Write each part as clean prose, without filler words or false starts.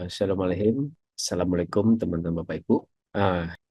Assalamualaikum teman-teman Bapak Ibu.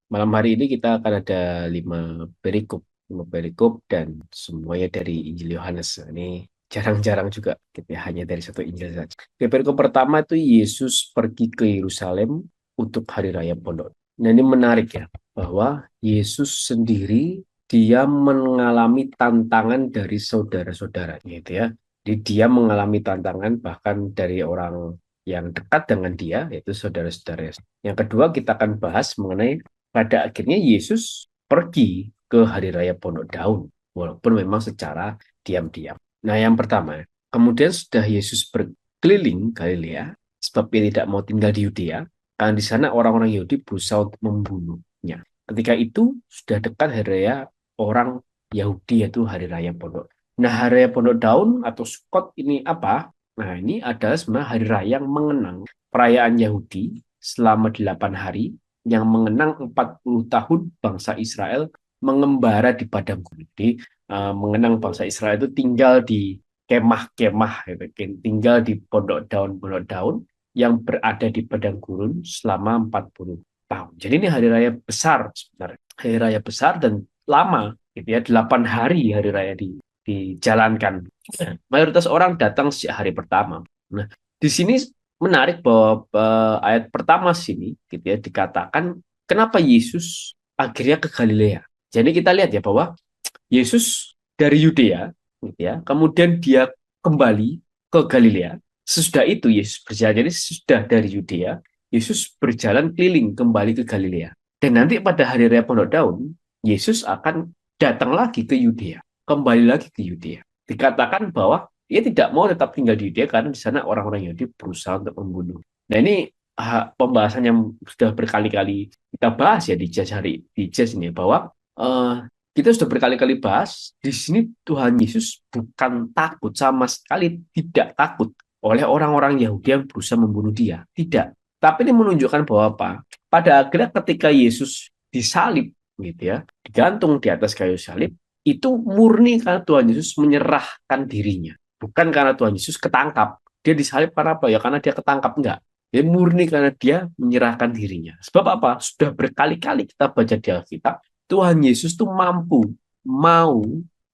Malam hari ini kita akan ada lima perikop dan semuanya dari Injil Yohanes. Ini jarang-jarang juga gitu ya, hanya dari satu Injil saja. Oke, perikop pertama itu Yesus pergi ke Yerusalem untuk Hari Raya Pondok. Nah, ini menarik ya, bahwa Yesus sendiri dia mengalami tantangan dari saudara-saudaranya itu ya. Jadi dia mengalami tantangan bahkan dari orang yang dekat dengan dia, yaitu saudara-saudara. Yang kedua, kita akan bahas mengenai pada akhirnya Yesus pergi ke Hari Raya Pondok Daun, walaupun memang secara diam-diam. Nah, yang pertama, kemudian sudah Yesus berkeliling Galilea, sebab ia tidak mau tinggal di Yudea, karena di sana orang-orang Yahudi berusaha untuk membunuhnya. Ketika itu sudah dekat Hari Raya orang Yahudi, yaitu Hari Raya Pondok. Nah, Hari Raya Pondok Daun atau Sukkot ini apa? Nah, ini adalah sebenarnya hari raya yang mengenang perayaan Yahudi selama 8 hari yang mengenang 40 tahun bangsa Israel mengembara di padang gurun. Jadi, mengenang bangsa Israel itu tinggal di kemah-kemah, gitu. Tinggal di pondok daun yang berada di padang gurun selama 40 tahun. Jadi ini hari raya besar sebenarnya. Hari raya besar dan lama, gitu ya, 8 hari hari raya dijalankan. Mayoritas orang datang sejak hari pertama. Nah, di sini menarik bahwa ayat pertama sini gitu ya dikatakan kenapa Yesus akhirnya ke Galilea. Jadi kita lihat ya bahwa Yesus dari Yudea gitu ya, kemudian dia kembali ke Galilea. Sesudah itu Yesus berjalan, jadi sudah dari Yudea, Yesus berjalan keliling kembali ke Galilea. Dan nanti pada hari raya Pondok Daun, Yesus akan datang lagi ke Yudea, kembali lagi ke Yudea. Dikatakan bahwa dia tidak mau tetap tinggal di Yudea karena di sana orang-orang Yahudi berusaha untuk membunuh. Nah, ini pembahasan yang sudah berkali-kali kita bahas ya di jazz ini bahwa kita sudah berkali-kali bahas di sini Tuhan Yesus bukan takut, sama sekali tidak takut oleh orang-orang Yahudi yang berusaha membunuh dia. Tidak. Tapi ini menunjukkan bahwa apa? Pada akhirnya ketika Yesus disalib gitu ya, digantung di atas kayu salib, itu murni karena Tuhan Yesus menyerahkan dirinya. Bukan karena Tuhan Yesus ketangkap. Dia disalib karena apa? Ya karena dia ketangkap. Enggak. Dia murni karena dia menyerahkan dirinya. Sebab apa? Sudah berkali-kali kita baca di Alkitab, Tuhan Yesus tuh mau,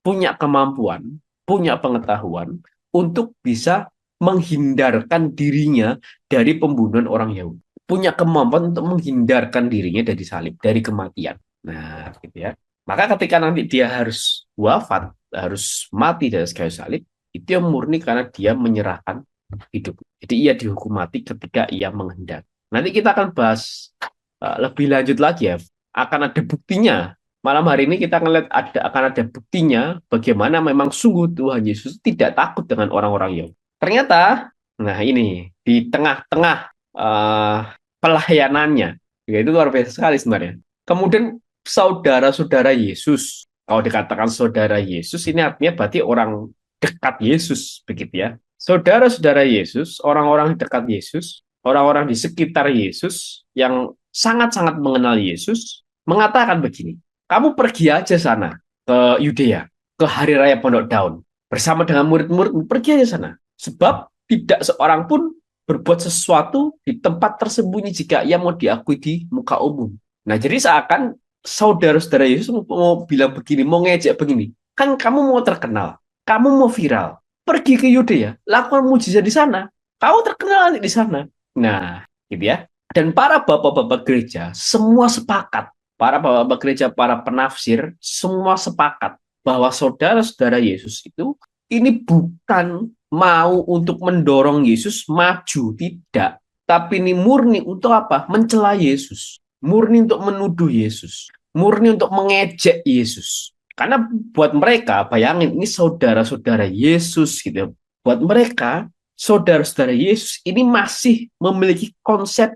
punya kemampuan, punya pengetahuan untuk bisa menghindarkan dirinya dari pembunuhan orang Yahudi. Punya kemampuan untuk menghindarkan dirinya dari salib, dari kematian. Nah, gitu ya. Maka ketika nanti dia harus wafat, harus mati dari kayu salib, itu yang murni karena dia menyerahkan hidup. Jadi ia dihukum mati ketika ia menghendaki. Nanti kita akan bahas lebih lanjut lagi ya, akan ada buktinya. Malam hari ini kita akan lihat akan ada buktinya bagaimana memang sungguh Tuhan Yesus tidak takut dengan orang-orang Yahudi. Ternyata, nah ini di tengah-tengah uh, pelayanannya, ya itu luar biasa sekali sebenarnya. Kemudian saudara-saudara Yesus, kalau dikatakan saudara Yesus ini artinya berarti orang dekat Yesus, begitu ya. Saudara-saudara Yesus, orang-orang dekat Yesus, orang-orang di sekitar Yesus yang sangat-sangat mengenal Yesus, mengatakan begini, kamu pergi aja sana ke Yudea, ke Hari Raya Pondok Daun, bersama dengan murid-murid, pergi aja sana. Sebab tidak seorang pun berbuat sesuatu di tempat tersembunyi jika ia mau diakui di muka umum. Nah, jadi seakan saudara-saudara Yesus mau bilang begini, mau ngejek begini, kan kamu mau terkenal, kamu mau viral, pergi ke Yudea, lakukan mujizat di sana, kamu terkenal nanti di sana. Nah, gitu ya. Dan para bapak-bapak gereja semua sepakat, para bapak-bapak gereja, para penafsir semua sepakat bahwa saudara-saudara Yesus itu ini bukan mau untuk mendorong Yesus maju, tidak. Tapi ini murni untuk apa? Mencela Yesus. Murni untuk menuduh Yesus. Murni untuk mengejek Yesus. Karena buat mereka, bayangin ini saudara-saudara Yesus gitu. Buat mereka, saudara-saudara Yesus ini masih memiliki konsep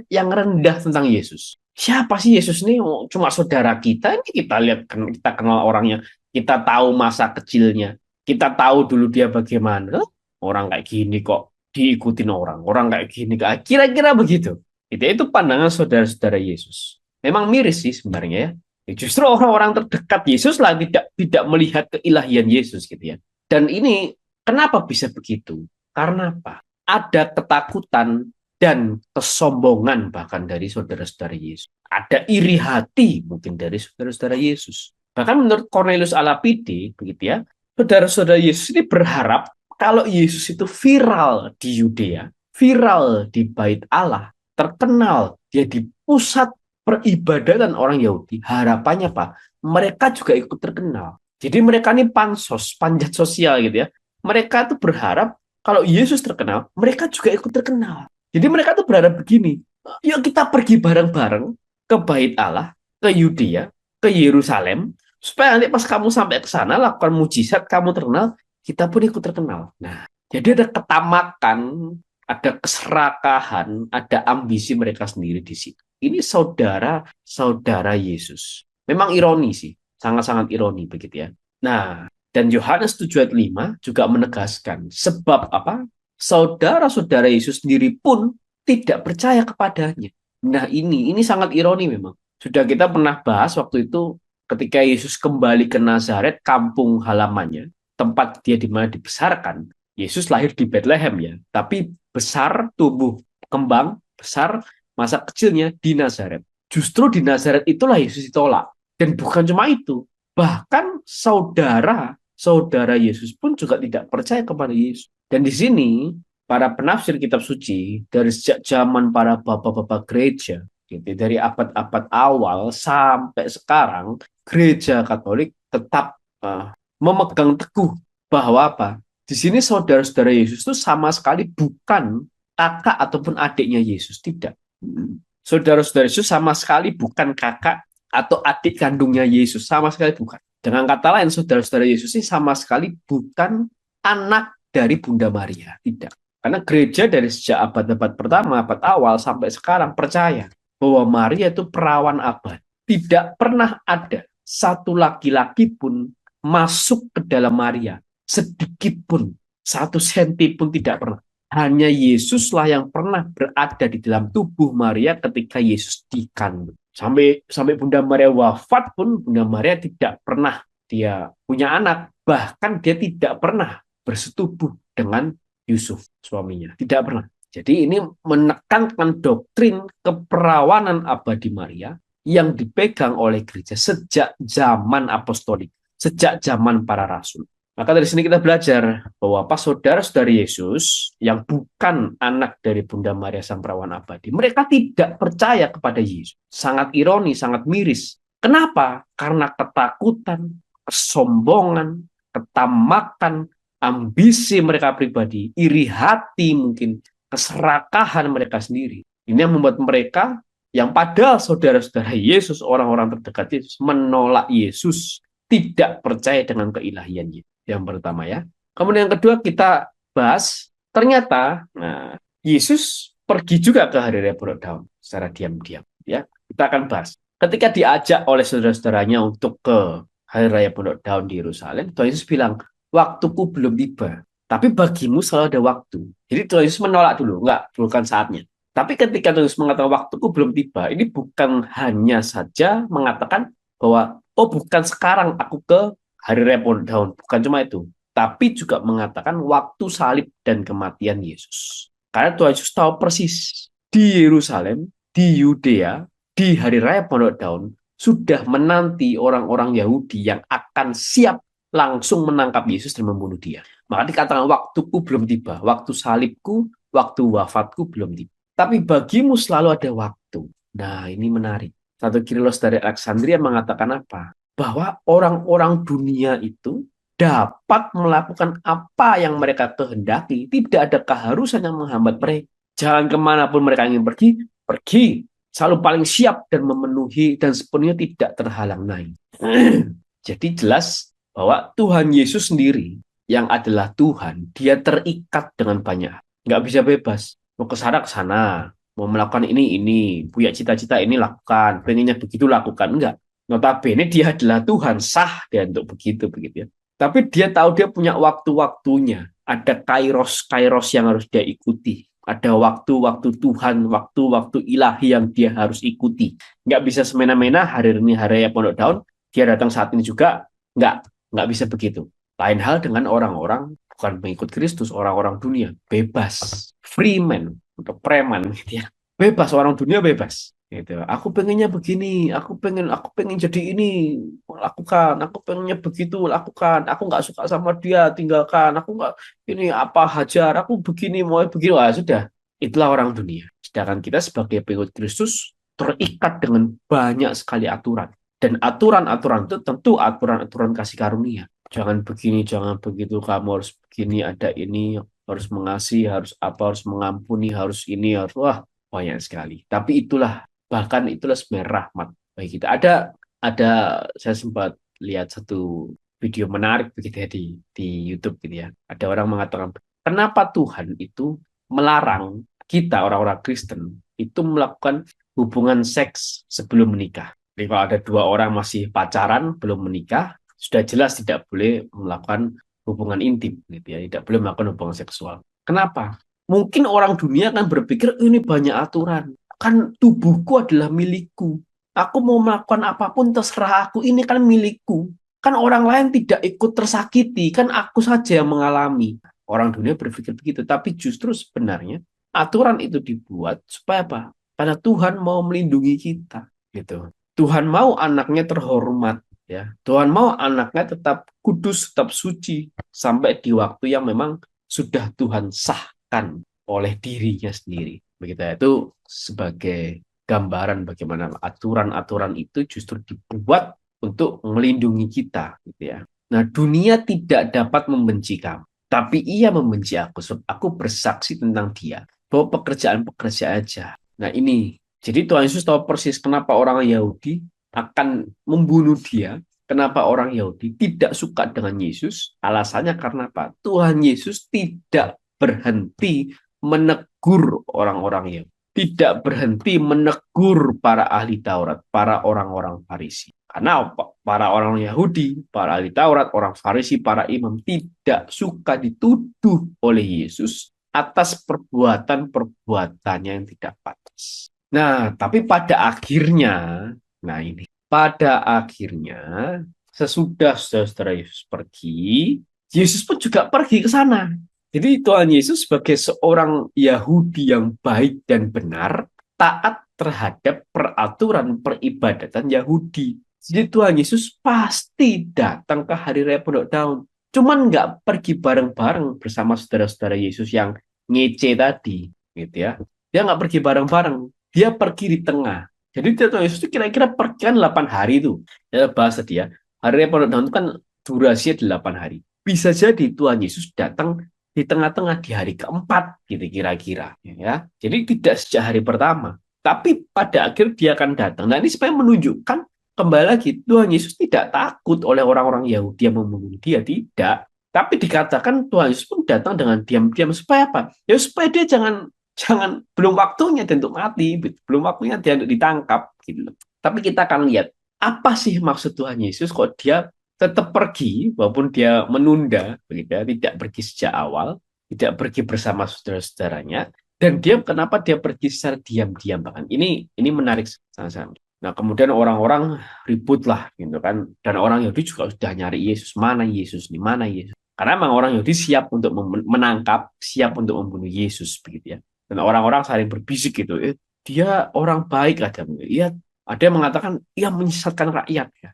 yang rendah tentang Yesus. Siapa sih Yesus ini? Oh, cuma saudara kita. Ini kita lihat, kita kenal orangnya. Kita tahu masa kecilnya. Kita tahu dulu dia bagaimana. Orang kayak gini kok diikutin orang. Orang kayak gini. Kira-kira begitu. Itu pandangan saudara-saudara Yesus. Memang miris sih sebenarnya ya. Justru orang-orang terdekat Yesus lah tidak melihat keilahian Yesus gitu ya. Dan ini kenapa bisa begitu? Karena apa? Ada ketakutan dan kesombongan bahkan dari saudara-saudara Yesus. Ada iri hati mungkin dari saudara-saudara Yesus. Bahkan menurut Cornelius a Lapide, begitu ya, saudara-saudara Yesus ini berharap kalau Yesus itu viral di Yudea, viral di Bait Allah, terkenal dia di pusat peribadatan orang Yahudi, harapannya Pak, mereka juga ikut terkenal. Jadi mereka ini pansos, panjat sosial gitu ya. Mereka tuh berharap kalau Yesus terkenal, mereka juga ikut terkenal. Jadi mereka tuh berharap begini, yuk kita pergi bareng-bareng ke Bait Allah, ke Yudea, ke Yerusalem, supaya nanti pas kamu sampai ke sana lakukan mujizat, kamu terkenal, kita pun ikut terkenal. Nah, jadi ada ketamakan, ada keserakahan, ada ambisi mereka sendiri di situ. Ini saudara-saudara Yesus. Memang ironi sih, sangat-sangat ironi begitu ya. Nah, dan Yohanes 7 ayat 5 juga menegaskan sebab apa? Saudara-saudara Yesus sendiri pun tidak percaya kepadanya. Nah, ini sangat ironi memang. Sudah kita pernah bahas waktu itu ketika Yesus kembali ke Nazaret, kampung halamannya, tempat dia di mana dibesarkan. Yesus lahir di Bethlehem ya, tapi besar tubuh kembang besar masa kecilnya di Nazaret. Justru di Nazaret itulah Yesus ditolak. Dan bukan cuma itu, bahkan saudara Yesus pun juga tidak percaya kepada Yesus. Dan di sini para penafsir kitab suci dari sejak zaman para bapak-bapak gereja, gitu, dari abad-abad awal sampai sekarang, gereja Katolik tetap memegang teguh bahwa apa? Di sini saudara-saudara Yesus itu sama sekali bukan kakak ataupun adiknya Yesus, tidak. Saudara-saudara Yesus sama sekali bukan kakak atau adik kandungnya Yesus, sama sekali bukan. Dengan kata lain, saudara-saudara Yesus ini sama sekali bukan anak dari Bunda Maria, tidak. Karena gereja dari sejak abad-abad pertama, abad awal sampai sekarang percaya bahwa Maria itu perawan abad. Tidak pernah ada satu laki-laki pun masuk ke dalam Maria, sedikit pun, 1 senti pun tidak pernah. Hanya Yesuslah yang pernah berada di dalam tubuh Maria ketika Yesus dikandung. Sampai Bunda Maria wafat pun, Bunda Maria tidak pernah dia punya anak. Bahkan dia tidak pernah bersetubuh dengan Yusuf, suaminya. Tidak pernah. Jadi ini menekankan doktrin keperawanan abadi Maria yang dipegang oleh gereja sejak zaman apostolik, sejak zaman para rasul. Maka dari sini kita belajar bahwa pas saudara-saudari Yesus yang bukan anak dari Bunda Maria Sang Perawan Abadi, mereka tidak percaya kepada Yesus. Sangat ironi, sangat miris. Kenapa? Karena ketakutan, kesombongan, ketamakan, ambisi mereka pribadi, iri hati mungkin, keserakahan mereka sendiri. Ini yang membuat mereka yang padahal saudara-saudara Yesus, orang-orang terdekat Yesus, menolak Yesus, tidak percaya dengan keilahiannya. Yang pertama ya. Kemudian yang kedua kita bahas, ternyata Yesus pergi juga ke hari raya Pondok Daun secara diam-diam. Ya, kita akan bahas. Ketika diajak oleh saudara-saudaranya untuk ke hari raya Pondok Daun di Yerusalem, Tuhan Yesus bilang, waktuku belum tiba. Tapi bagimu selalu ada waktu. Jadi Tuhan Yesus menolak dulu, enggak, bukan saatnya. Tapi ketika Tuhan Yesus mengatakan waktuku belum tiba, ini bukan hanya saja mengatakan bahwa, oh bukan sekarang aku ke hari raya Pondok Daun, bukan cuma itu, tapi juga mengatakan waktu salib dan kematian Yesus. Karena Tuhan Yesus tahu persis di Yerusalem, di Yudea, di hari raya Pondok Daun sudah menanti orang-orang Yahudi yang akan siap langsung menangkap Yesus dan membunuh dia. Maka dikatakan waktuku belum tiba, waktu salibku, waktu wafatku belum tiba. Tapi bagimu selalu ada waktu. Nah, ini menarik. Satu Kyrillos dari Alexandria mengatakan apa? Bahwa orang-orang dunia itu dapat melakukan apa yang mereka kehendaki. Tidak ada keharusan yang menghambat mereka. Jalan kemanapun mereka ingin pergi, pergi. Selalu paling siap dan memenuhi dan sepenuhnya tidak terhalang naik. Jadi jelas bahwa Tuhan Yesus sendiri yang adalah Tuhan, dia terikat dengan banyak. Nggak bisa bebas. Mau ke sana, mau melakukan ini, punya cita-cita ini lakukan, pengennya begitu lakukan. Enggak. Notabene dia adalah Tuhan, sah dia untuk begitu ya. Tapi dia tahu dia punya waktu-waktunya. Ada kairos yang harus dia ikuti. Ada waktu-waktu Tuhan, waktu-waktu ilahi yang dia harus ikuti. Nggak bisa semena-mena hari ini hari raya Pondok Daun, dia datang saat ini juga. Nggak bisa begitu. Lain hal dengan orang-orang bukan pengikut Kristus, orang-orang dunia. Bebas. Free man. untuk preman gitu ya. Bebas, orang dunia bebas. Gitu. Aku pengennya begini, aku pengen jadi ini, lakukan. Aku pengennya begitu, lakukan. Aku nggak suka sama dia, tinggalkan. Aku nggak ini apa hajar. Aku begini, mau begini. Wah, sudah. Itulah orang dunia. Sedangkan kita sebagai pengikut Kristus terikat dengan banyak sekali aturan. Dan aturan-aturan itu tentu aturan-aturan kasih karunia. Jangan begini, jangan begitu, kamu harus begini, ada ini, harus mengasihi, harus apa, harus mengampuni, harus ini, harus, wah, banyak sekali. Tapi bahkan itulah sebenarnya rahmat bagi kita. Ada, saya sempat lihat satu video menarik begitu ya di YouTube gitu ya. Ada orang mengatakan, kenapa Tuhan itu melarang kita orang-orang Kristen itu melakukan hubungan seks sebelum menikah. Jadi kalau ada dua orang masih pacaran belum menikah, sudah jelas tidak boleh melakukan hubungan intim, gitu ya, tidak boleh melakukan hubungan seksual. Kenapa? Mungkin orang dunia kan berpikir ini banyak aturan, kan tubuhku adalah milikku. Aku mau melakukan apapun terserah aku, ini kan milikku. Kan orang lain tidak ikut tersakiti, kan aku saja yang mengalami. Orang dunia berpikir begitu, tapi justru sebenarnya aturan itu dibuat supaya apa? Karena Tuhan mau melindungi kita, gitu. Tuhan mau anaknya terhormat, ya. Tuhan mau anaknya tetap kudus, tetap suci sampai di waktu yang memang sudah Tuhan sahkan oleh dirinya sendiri. Begitu ya. Itu sebagai gambaran bagaimana aturan-aturan itu justru dibuat untuk melindungi kita, gitu ya. Nah, dunia tidak dapat membenci kamu, tapi ia membenci aku sebab aku bersaksi tentang dia bahwa pekerjaan-pekerjaan aja. Nah, ini jadi Tuhan Yesus tahu persis kenapa orang Yahudi akan membunuh dia. Kenapa orang Yahudi tidak suka dengan Yesus? Alasannya karena apa? Tuhan Yesus tidak berhenti menegur orang-orang Yahudi. Tidak berhenti menegur para ahli Taurat, para orang-orang Farisi. Karena para orang Yahudi, para ahli Taurat, orang Farisi, para imam tidak suka dituduh oleh Yesus atas perbuatan-perbuatannya yang tidak pantas. Nah, tapi nah ini, pada akhirnya, sesudah saudara Yesus pergi, Yesus pun juga pergi ke sana. Jadi Tuhan Yesus sebagai seorang Yahudi yang baik dan benar, taat terhadap peraturan peribadatan Yahudi. Jadi Tuhan Yesus pasti datang ke hari raya Pondok Daun. Cuman nggak pergi bareng-bareng bersama saudara-saudara Yesus yang ngece tadi, gitu ya. Dia nggak pergi bareng-bareng, dia pergi di tengah. Jadi Tuhan Yesus itu kira-kira pergi kan 8 hari itu. Ya bahasa dia, hari raya Pondok Daun itu kan durasinya 8 hari. Bisa jadi Tuhan Yesus datang di tengah-tengah di hari keempat, gitu kira-kira. Ya. Jadi tidak sejak hari pertama. Tapi pada akhir dia akan datang. Nah ini supaya menunjukkan kembali lagi, Tuhan Yesus tidak takut oleh orang-orang Yahudi yang membunuh dia. Tidak. Tapi dikatakan Tuhan Yesus pun datang dengan diam-diam supaya apa? Ya supaya dia jangan jangan belum waktunya dia untuk mati, belum waktunya dia untuk ditangkap gitu. Tapi kita akan lihat apa sih maksud Tuhan Yesus kok dia tetap pergi walaupun dia menunda begitu ya, tidak pergi sejak awal, tidak pergi bersama saudara-saudaranya dan dia kenapa dia pergi secara diam-diam bahkan. Ini menarik sangat. Nah, kemudian orang-orang ribut lah gitu kan dan orang Yahudi juga sudah nyari Yesus, mana Yesus nih, mana Yesus. Karena memang orang Yahudi siap untuk menangkap, siap untuk membunuh Yesus begitu ya. Dan orang-orang saling berbisik gitu, dia orang baik ada, ya ada yang mengatakan ia menyesatkan rakyat ya,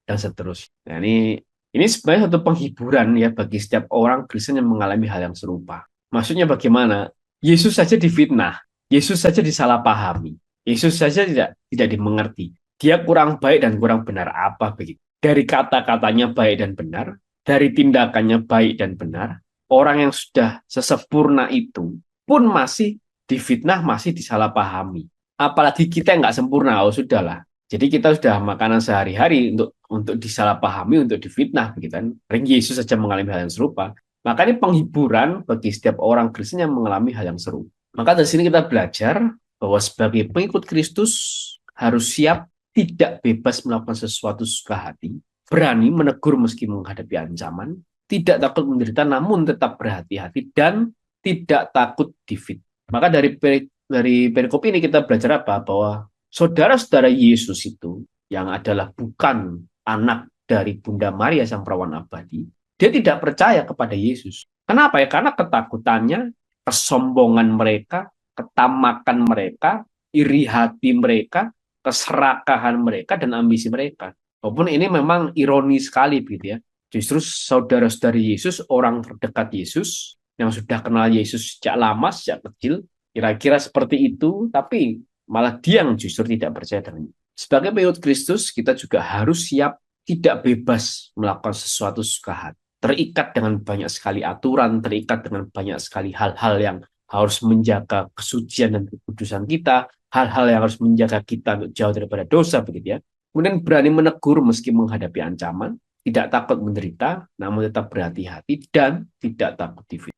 dan seterusnya. Nah, ini sebenarnya satu penghiburan ya bagi setiap orang Kristen yang mengalami hal yang serupa. Maksudnya bagaimana? Yesus saja difitnah, Yesus saja disalahpahami, Yesus saja tidak dimengerti. Dia kurang baik dan kurang benar apa begitu? Dari kata-katanya baik dan benar, dari tindakannya baik dan benar, orang yang sudah sesempurna itu pun masih difitnah, masih disalahpahami. Apalagi kita yang nggak sempurna, oh sudahlah. Jadi kita sudah makanan sehari-hari untuk disalahpahami, untuk difitnah, begitu kan? Yesus saja mengalami hal yang serupa. Maka ini penghiburan bagi setiap orang Kristen yang mengalami hal yang serupa. Maka dari sini kita belajar bahwa sebagai pengikut Kristus harus siap tidak bebas melakukan sesuatu suka hati, berani menegur meski menghadapi ancaman, tidak takut menderita namun tetap berhati-hati dan tidak takut difitnah. Maka dari perikop ini kita belajar apa? Bahwa saudara-saudara Yesus itu yang adalah bukan anak dari Bunda Maria sang perawan abadi, dia tidak percaya kepada Yesus. Kenapa ya? Karena ketakutannya, kesombongan mereka, ketamakan mereka, iri hati mereka, keserakahan mereka, dan ambisi mereka. Walaupun ini memang ironi sekali begitu ya. Justru saudara-saudari Yesus, orang terdekat Yesus, yang sudah kenal Yesus sejak lama, sejak kecil, kira-kira seperti itu, tapi malah dia yang justru tidak percaya dengan. Sebagai pengikut Kristus, kita juga harus siap tidak bebas melakukan sesuatu suka hati. Terikat dengan banyak sekali aturan, terikat dengan banyak sekali hal-hal yang harus menjaga kesucian dan kekudusan kita, hal-hal yang harus menjaga kita untuk jauh daripada dosa, begitu ya. Kemudian berani menegur meski menghadapi ancaman, tidak takut menderita, namun tetap berhati-hati dan tidak takut difitnah.